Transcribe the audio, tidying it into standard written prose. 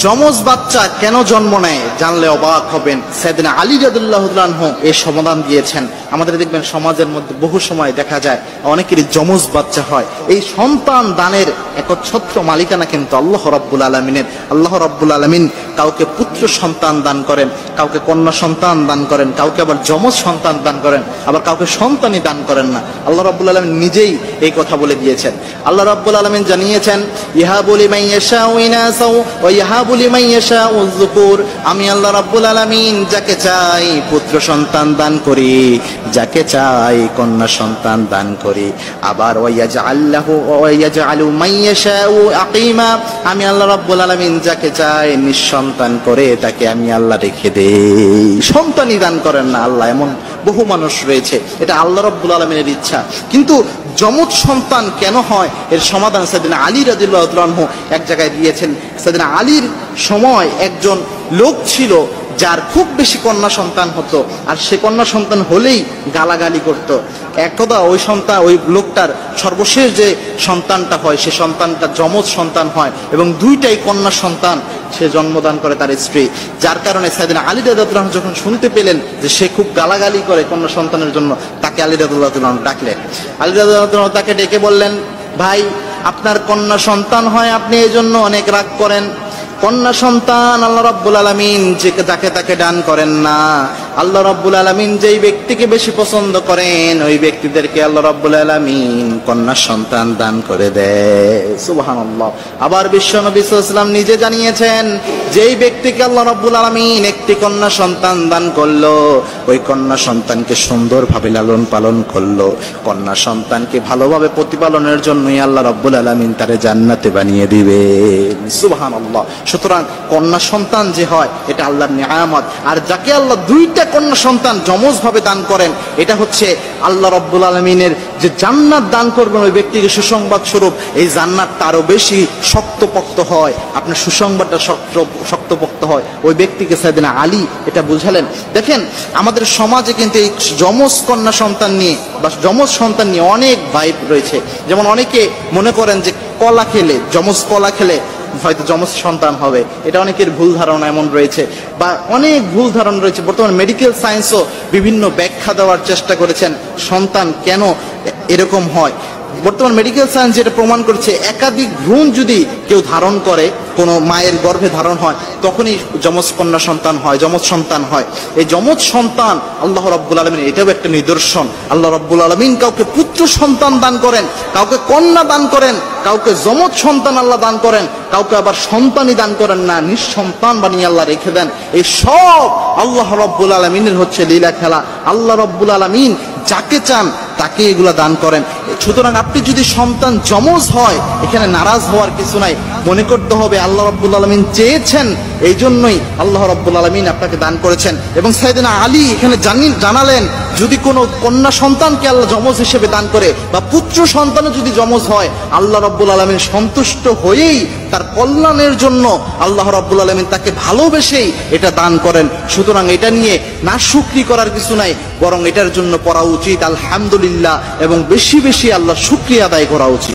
যমজ বাচ্চা কেন জন্ম নেয় জানলে অবাক হবেন। সাইয়েদনা আলী রাদিয়াল্লাহু তাআলা আনহু এই সমাধান দিয়েছেন। আমাদের দেখবেন সমাজের মধ্যে বহু সময় দেখা যায় অনেকেরই যমজ বাচ্চা হয়। এই সন্তান দানের একচ্ছত্র মালিকানা কিন্তু আল্লাহ রাব্বুল আলামিনের। আল্লাহ রাব্বুল আলামিন কাউকে পুত্র সন্তান দান করেন, কাউকে কন্যা সন্তান দান করেন, কাউকে আবার যমজ সন্তান দান করেন, আবার কাউকে সন্তানই দান করেন না। আল্লাহ রাব্বুল আলামিন নিজেই এই কথা বলে দিয়েছেন। আল্লাহ রাব্বুল আলামিন জানিয়েছেন, ইহাবু লিমান ইয়াশাউ ইনাসা ওয়া ইহাবু লিমান ইয়াশাউ যুকুর। আমি আল্লাহ রাব্বুল আলামিন যাকে চাই পুত্র সন্তান দান করি, যাকে চাই কন্যা সন্তান দান করি। আবার ওয়া ইয়াজআলু মান ইয়াশাউ আকিমা। আমি আল্লাহ রাব্বুল আলামিন যাকে চাই নিঃসন্তান করে তাকে আমি আল্লাহ রেখে দেই, সন্তানই দান করেন না আল্লাহ। এমন বহু মানুষ রয়েছে, এটা আল্লাহ রাব্বুল আলামিনের ইচ্ছা। কিন্তু যমজ সন্তান কেন হয় এর সমাধান সাইয়েদনা আলী রাদিয়াল্লাহু তাআলা আনহু এক জায়গায় দিয়েছেন। সাইয়েদনা আলীর সময় একজন লোক ছিল যার খুব বেশি কন্যা সন্তান হতো, আর সে কন্যা সন্তান হলেই গালাগালি করত। একদা ওই লোকটার সর্বশেষ যে সন্তানটা হয় সে সন্তানটা যমজ সন্তান হয় এবং দুইটাই কন্যা সন্তান সে জন্মদান করে তার স্ত্রী। যার কারণে সাইয়েদনা আলী রাদিয়াল্লাহু তাআলা যখন শুনতে পেলেন যে সে খুব গালাগালি করে কন্যা সন্তানের জন্য, তাকে আলী রাদিয়াল্লাহু তাআলা ডাকলেন। আলী রাদিয়াল্লাহু তাআলা তাকে ডেকে বললেন, ভাই, আপনার কন্যা সন্তান হয়, আপনি এই জন্য অনেক রাগ করেন। কন্যা সন্তান আল্লাহ রাব্বুল আলামিন যাকে তাকে দান করেন না। আল্লাহ রাব্বুল আলামিন যেই ব্যক্তিকে বেশি পছন্দ করেন ওই ব্যক্তিদেরকে আল্লাহ রাব্বুল আলামিন কন্যা সন্তান দান করে দেয়। সুবহানাল্লাহ। আবার বিশ্বনবী সাল্লাল্লাহু আলাইহি ওয়াসাল্লাম নিজে জানিয়েছেন, যেই ব্যক্তিকে আল্লাহ রাব্বুল আলামিন একটি কন্যা সন্তান দান করলো, ওই কন্যা সন্তানকে সুন্দরভাবে লালন পালন করলো, কন্যা সন্তানকে ভালোভাবে প্রতিপালনের জন্যই আল্লাহ রাব্বুল আলামিন তারে জান্নাতে বানিয়ে দিবেন। সুবহানাল্লাহ। সুতরাং কন্যা সন্তান যে হয় এটা আল্লাহর নিয়ামত। আর যাকে আল্লাহ দুইটা কন্যা সন্তান যমজ ভাবে দান করেন, এটা হচ্ছে আল্লাহ রাব্বুল আলামিনের যে জান্নাত দান করবেন ওই ব্যক্তিকে সুসংবাদ স্বরূপ। এই জান্নাতটা আরো বেশি শক্তপোক্ত হয়, আপনার সুসংবাদটা শক্তপোক্ত হয়। ওই ব্যক্তিকে সাইয়েদনা আলী এটা বুঝালেন। দেখেন আমাদের সমাজে কিন্তু এই যমজ কন্যা সন্তান নিয়ে বা যমজ সন্তান নিয়ে অনেক ভাইব রয়েছে। যেমন অনেকে মনে করেন যে কলা খেলে, যমজ কলা খেলে হয়তো যমজ সন্তান হবে, এটা অনেকের ভুল ধারণা এমন রয়েছে, বা অনেক ভুল ধারণা রয়েছে। বর্তমান মেডিকেল সায়েন্সও বিভিন্ন ব্যাখ্যা দেওয়ার চেষ্টা করেছেন সন্তান কেন এরকম হয়। বর্তমান মেডিকেল সায়েন্স যেটা প্রমাণ করছে, একাধিক ভ্রূণ যদি কেউ ধারণ করে, কোনো মায়ের গর্ভে ধারণ হয়, তখনই যমজ কন্যা সন্তান হয়, যমজ সন্তান হয়। এই যমজ সন্তান আল্লাহ রাব্বুল আলামিন এটাও একটা নিদর্শন। আল্লাহ রাব্বুল আলামিন কাউকে পুত্র সন্তান দান করেন, কাউকে কন্যা দান করেন, কাউকে যমজ সন্তান আল্লাহ দান করেন, কাউকে আবার সন্তানই দান করেন না, নিঃসন্তান বানিয়ে আল্লাহ রেখে দেন। এই সব আল্লাহ রাব্বুল আলামিনের হচ্ছে লীলা খেলা। আল্লাহ রাব্বুল আলামিন যাকে চান তাকে এগুলা দান করেন। সুতরাং আপনি যদি সন্তান যমজ হয়, এখানে নারাজ হওয়ার কিছু নাই। মনে করতে হবে আল্লাহ রাব্বুল আলামিন চেয়েছেন, এই জন্যই আল্লাহ রাব্বুল আলামিন আপনাকে দান করেছেন। এবং সাইয়েদনা আলী এখানে জানালেন, যদি কোনো কন্যা সন্তানকে আল্লাহ যমজ হিসেবে দান করে বা পুত্র সন্তানও যদি যমজ হয়, আল্লাহ রাব্বুল আলামিন সন্তুষ্ট হয়েই তার কল্যাণের জন্য আল্লাহ রাব্বুল আলামিন তাকে ভালোবেসেই এটা দান করেন। সুতরাং এটা নিয়ে নাশুকরি করার কিছু নাই, বরং এটার জন্য পড়া উচিত আলহামদুলিল্লাহ এবং বেশি বেশি আল্লাহর শুকরিয়া আদায় করা উচিত।